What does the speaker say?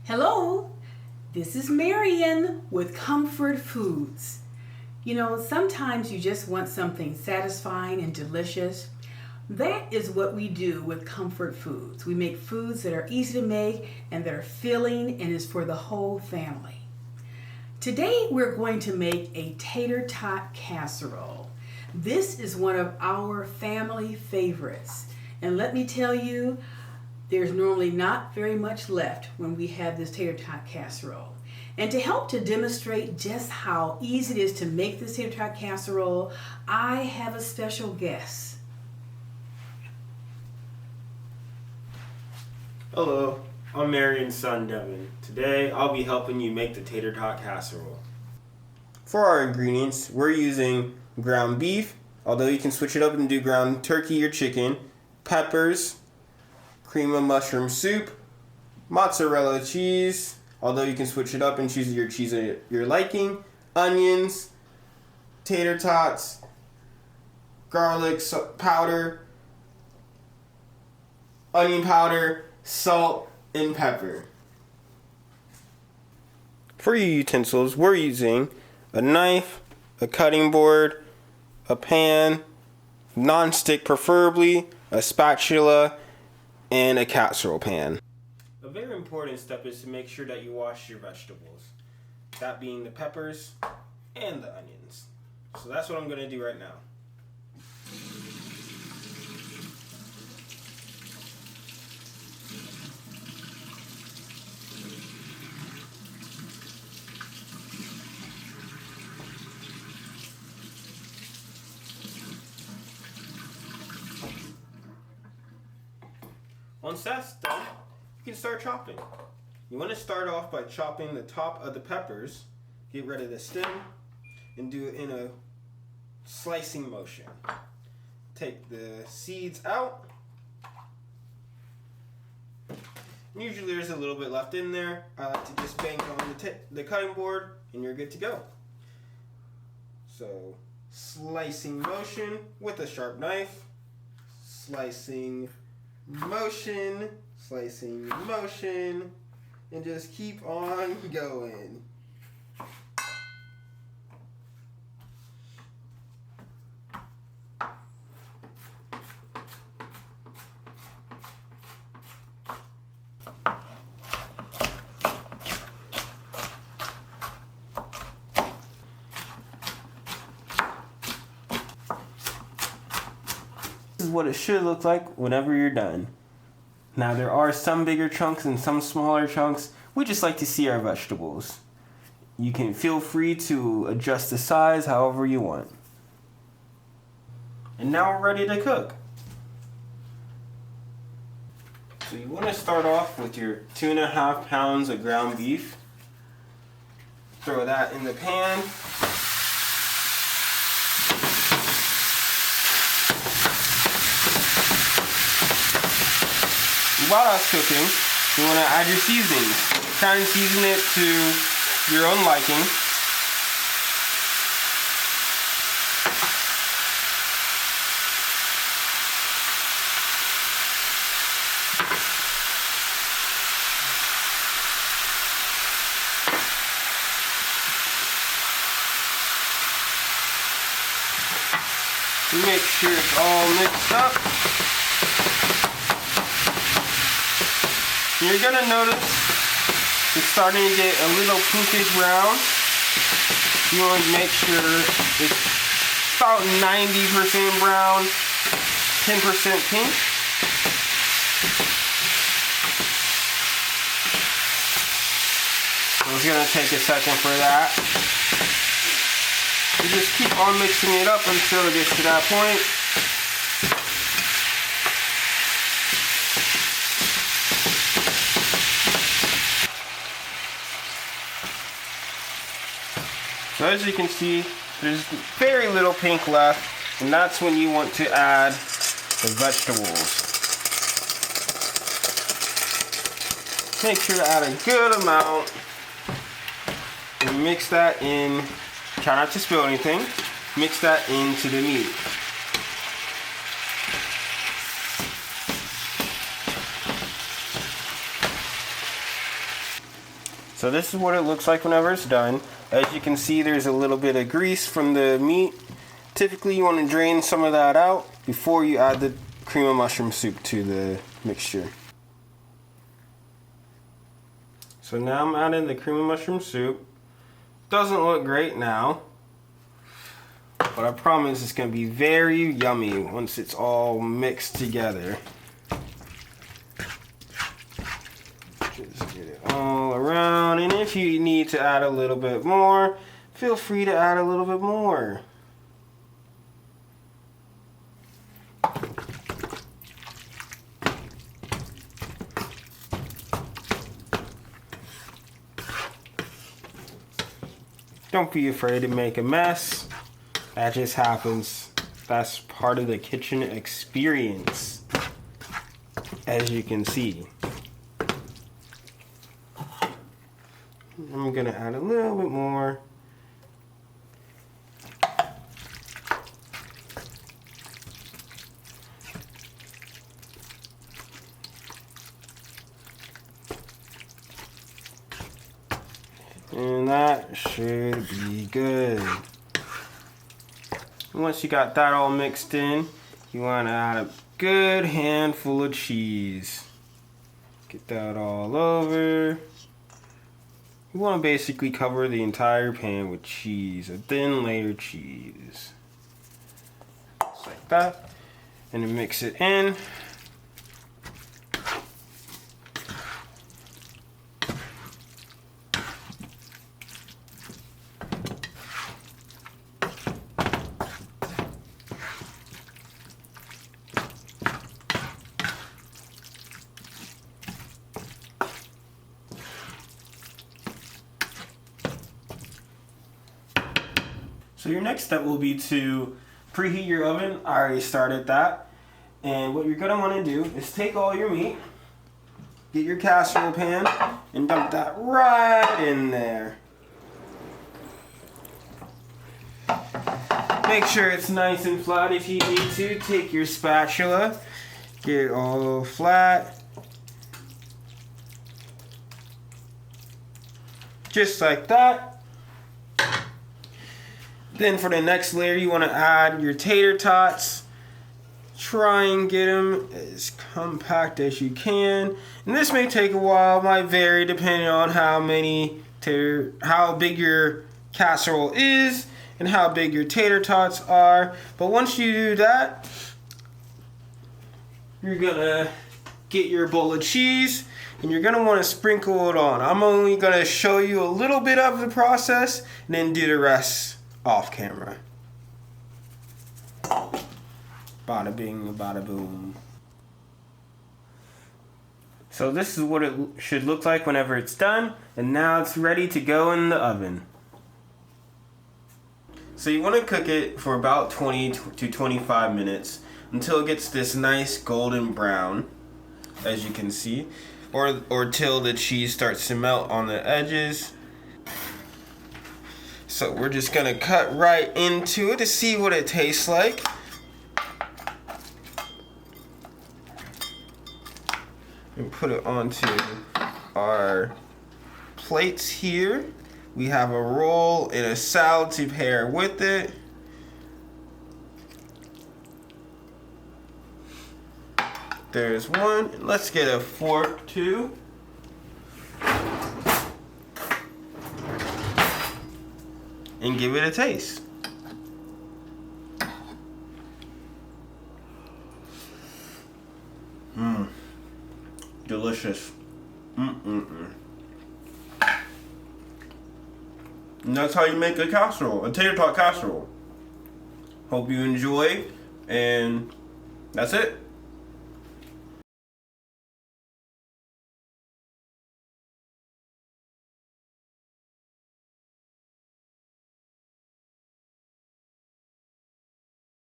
Hello, this is Marion with Comfort Foods. You know, sometimes you just want something satisfying and delicious. That is what we do with Comfort Foods. We make foods that are easy to make and that are filling and is for the whole family. Today we're going to make a tater tot casserole. This is one of our family favorites. And let me tell you, there's normally not very much left when we have this tater tot casserole. And to help to demonstrate just how easy it is to make this tater tot casserole, I have a special guest. Hello, I'm Marion's son Devin. Today I'll be helping you make the tater tot casserole. For our ingredients, we're using ground beef, although you can switch it up and do ground turkey or chicken, peppers, cream of mushroom soup, mozzarella cheese, although you can switch it up and choose your cheese at your liking, onions, tater tots, garlic powder, onion powder, salt, and pepper. For your utensils, we're using a knife, a cutting board, a pan, non-stick preferably, a spatula, and a casserole pan. A very important step is to make sure that you wash your vegetables, that being the peppers and the onions. So that's what I'm going to do right now. Once that's done, you can start chopping. You want to start off by chopping the top of the peppers, get rid of the stem, and do it in a slicing motion. Take the seeds out. Usually there's a little bit left in there. I like to just bang on the cutting board and you're good to go. So, slicing motion with a sharp knife, slicing motion, and just keep on going. This is what it should look like whenever you're done. Now there are some bigger chunks and some smaller chunks. We just like to see our vegetables. You can feel free to adjust the size however you want. And now we're ready to cook. So you want to start off with your 2.5 pounds of ground beef. Throw that in the pan. While that's cooking, you want to add your seasonings. Try and season it to your own liking. Make sure it's all mixed up. You're going to notice it's starting to get a little pinkish brown. You want to make sure it's about 90% brown, 10% pink. So it's going to take a second for that. You just keep on mixing it up until it gets to that point. So as you can see, there's very little pink left, and that's when you want to add the vegetables. Make sure to add a good amount and mix that in. Try not to spill anything. Mix that into the meat. So this is what it looks like whenever it's done. As you can see, there's a little bit of grease from the meat. Typically you want to drain some of that out before you add the cream of mushroom soup to the mixture. So now I'm adding the cream of mushroom soup. Doesn't look great now, but I promise it's going to be very yummy once it's all mixed together. Just get it all around, and if you need to add a little bit more, feel free to add a little bit more. Don't be afraid to make a mess. That just happens. That's part of the kitchen experience, as you can see. I'm gonna add a little bit more. And that should be good. Once you got that all mixed in, you want to add a good handful of cheese. Get that all over. You want to basically cover the entire pan with cheese, a thin layer of cheese. Just like that. And then mix it in. So your next step will be to preheat your oven. I already started that. And what you're going to want to do is take all your meat, get your casserole pan, and dump that right in there. Make sure it's nice and flat if you need to. Take your spatula, get it all flat. Just like that. Then for the next layer, you want to add your tater tots. Try and get them as compact as you can. And this may take a while, might vary depending on how big your casserole is and how big your tater tots are. But once you do that, you're gonna get your bowl of cheese and you're gonna want to sprinkle it on. I'm only gonna show you a little bit of the process and then do the rest off camera. Bada bing, bada boom. So this is what it should look like whenever it's done, and now it's ready to go in the oven. So you want to cook it for about 20 to 25 minutes until it gets this nice golden brown, as you can see, or till the cheese starts to melt on the edges. So we're just gonna cut right into it to see what it tastes like. And put it onto our plates here. We have a roll and a salad to pair with it. There's one. Let's get a fork too. And give it a taste. Delicious. And that's how you make a casserole, a tater tot casserole. Hope you enjoy, and that's it.